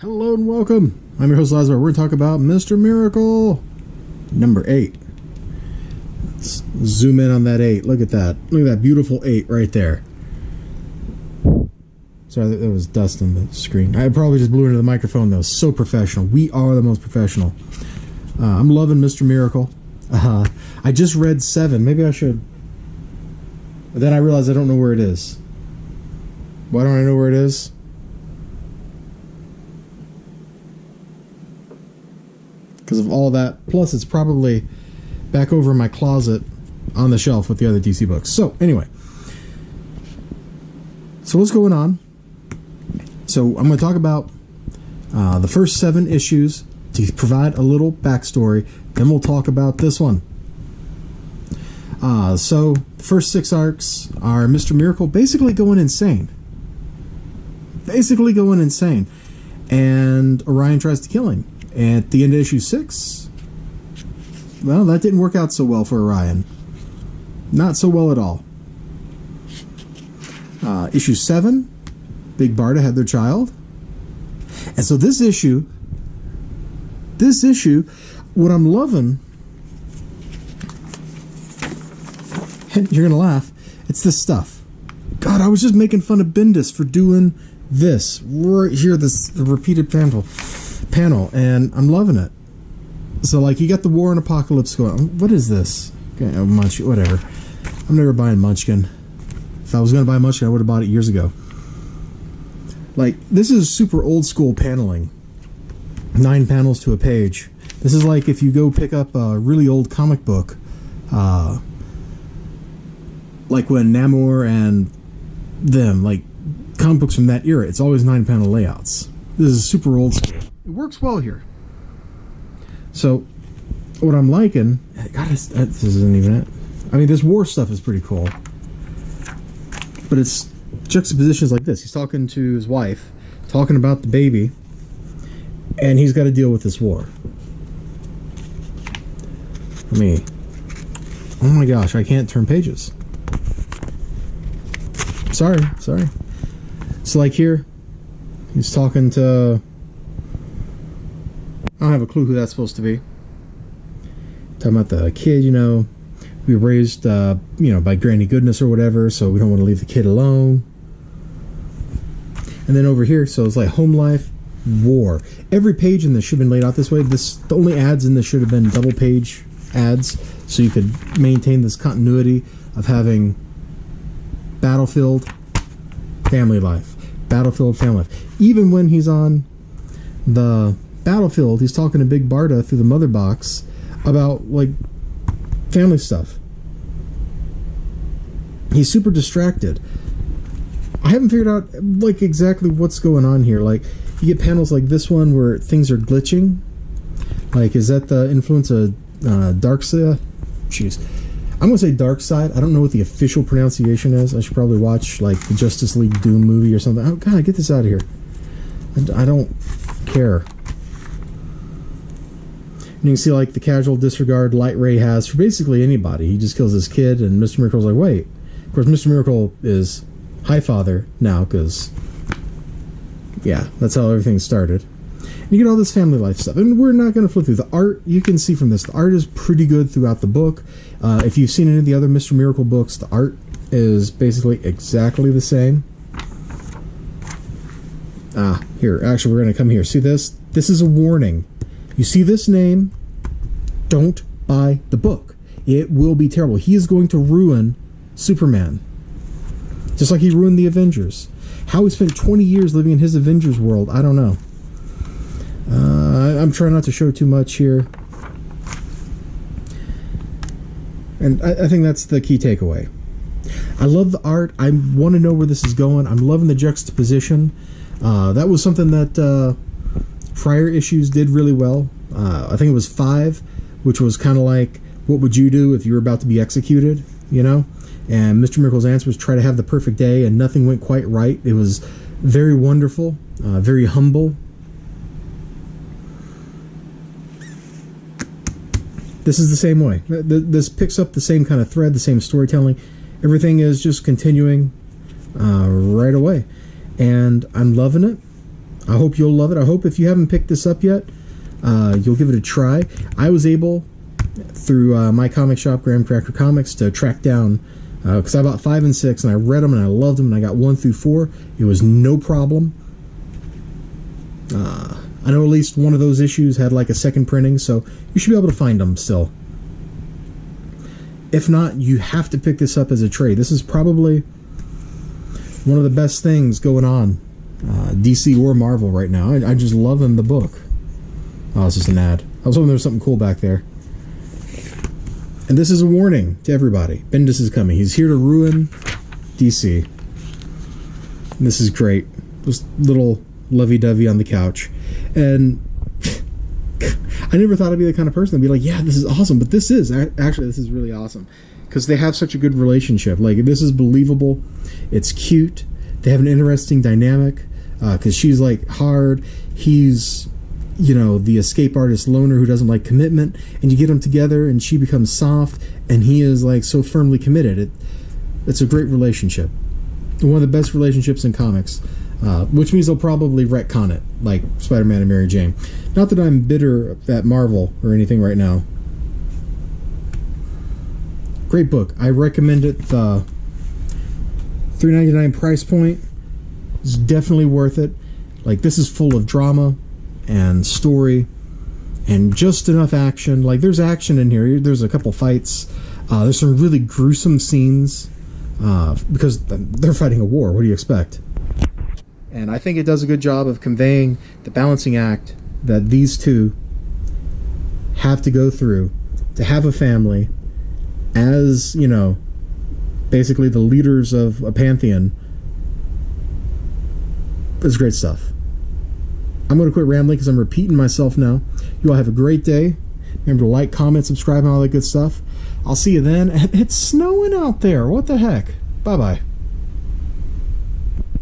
Hello and welcome. I'm your host, Elizibar. We're going to talk about Mr. Miracle number 8. Let's zoom in on that 8. Look at that. Look at that beautiful 8 right there. Sorry, there was dust on the screen. I probably just blew into the microphone, though. So professional. We are the most professional. I'm loving Mr. Miracle. I just read 7. Maybe I should. But then I realized I don't know where it is. Why don't I know where it is? Because of all that. Plus, it's probably back over in my closet on the shelf with the other DC books. So, anyway. So, what's going on? So, I'm going to talk about the first 7 issues to provide a little backstory. Then we'll talk about this one. So, the first 6 arcs are Mr. Miracle basically going insane. And Orion tries to kill him. At the end of issue 6, well, that didn't work out so well for Orion. Not so well at all. Issue 7, Big Barda had their child. And so this issue, what I'm loving, and you're going to laugh, it's this stuff. God, I was just making fun of Bendis for doing this. Right here, the repeated panel, and I'm loving it. So, like, you got the War and Apocalypse going on. What is this? Okay, Munchkin, whatever. I'm never buying Munchkin. If I was going to buy Munchkin, I would have bought it years ago. Like, this is super old school paneling. 9 panels to a page. This is like if you go pick up a really old comic book, like when Namor and them, like comic books from that era, it's always 9 panel layouts. This is super old school. It works well here. So, what I'm liking... God, this isn't even it. I mean, this war stuff is pretty cool. But it's juxtapositions like this. He's talking to his wife, talking about the baby, and he's got to deal with this war. Oh my gosh, I can't turn pages. Sorry. So, like here, he's talking to... I don't have a clue who that's supposed to be. Talking about the kid, we were raised, by Granny Goodness or whatever, so we don't want to leave the kid alone. And then over here, so it's like home life, war. Every page in this should have been laid out this way. The only ads in this should have been double page ads, so you could maintain this continuity of having Battlefield, family life. Battlefield, family life. Even when he's on the Battlefield, he's talking to Big Barda through the mother box about, like, family stuff. He's super distracted. I haven't figured out, like, exactly what's going on here. Like, you get panels like this one where things are glitching. Like, is that the influence of Darkseid? Jeez. I'm going to say Darkseid. I don't know what the official pronunciation is. I should probably watch, like, the Justice League Doom movie or something. Oh, God, get this out of here. I don't care. And you can see, like, the casual disregard Light Ray has for basically anybody. He just kills this kid, and Mr. Miracle's like, wait. Of course, Mr. Miracle is Highfather now, because, yeah, that's how everything started. And you get all this family life stuff. And we're not going to flip through. The art, you can see from this, the art is pretty good throughout the book. If you've seen any of the other Mr. Miracle books, the art is basically exactly the same. Here, actually, we're going to come here. See this? This is a warning. You see this name, don't buy the book. It will be terrible. He is going to ruin Superman. Just like he ruined the Avengers. How he spent 20 years living in his Avengers world, I don't know. I'm trying not to show too much here. And I think that's the key takeaway. I love the art. I want to know where this is going. I'm loving the juxtaposition. That was something that... prior issues did really well. I think it was 5, which was kind of like, what would you do if you were about to be executed, And Mr. Miracle's answer was try to have the perfect day, and nothing went quite right. It was very wonderful, very humble. This is the same way. This picks up the same kind of thread, the same storytelling. Everything is just continuing right away. And I'm loving it. I hope you'll love it. I hope if you haven't picked this up yet, you'll give it a try. I was able, through my comic shop, Graham Cracker Comics, to track down, because I bought 5 and 6, and I read them, and I loved them, and I got 1 through 4. It was no problem. I know at least one of those issues had like a second printing, so you should be able to find them still. If not, you have to pick this up as a trade. This is probably one of the best things going on, DC or Marvel right now. I just love them, the book. Oh, it's just an ad. I was hoping there was something cool back there. And this is a warning to everybody. Bendis is coming. He's here to ruin DC. And this is great. Just little lovey-dovey on the couch. And I never thought I'd be the kind of person that'd be like, yeah, this is awesome. But this is, actually, this is really awesome. Because they have such a good relationship. Like, this is believable. It's cute. They have an interesting dynamic. Because she's, like, hard. He's, you know, the escape artist loner who doesn't like commitment. And you get them together, and she becomes soft. And he is, like, so firmly committed. It's a great relationship. One of the best relationships in comics. Which means they'll probably retcon it, like Spider-Man and Mary Jane. Not that I'm bitter at Marvel or anything right now. Great book. I recommend it. The $3.99 price point is definitely worth it. Like, this is full of drama and story and just enough action. Like, there's action in here. There's a couple fights. There's some really gruesome scenes because they're fighting a war. What do you expect? And I think it does a good job of conveying the balancing act that these two have to go through to have a family as, you know, basically the leaders of a pantheon. It's great stuff. I'm going to quit rambling because I'm repeating myself now. You all have a great day. Remember to like, comment, subscribe, and all that good stuff. I'll see you then. It's snowing out there. What the heck? Bye-bye.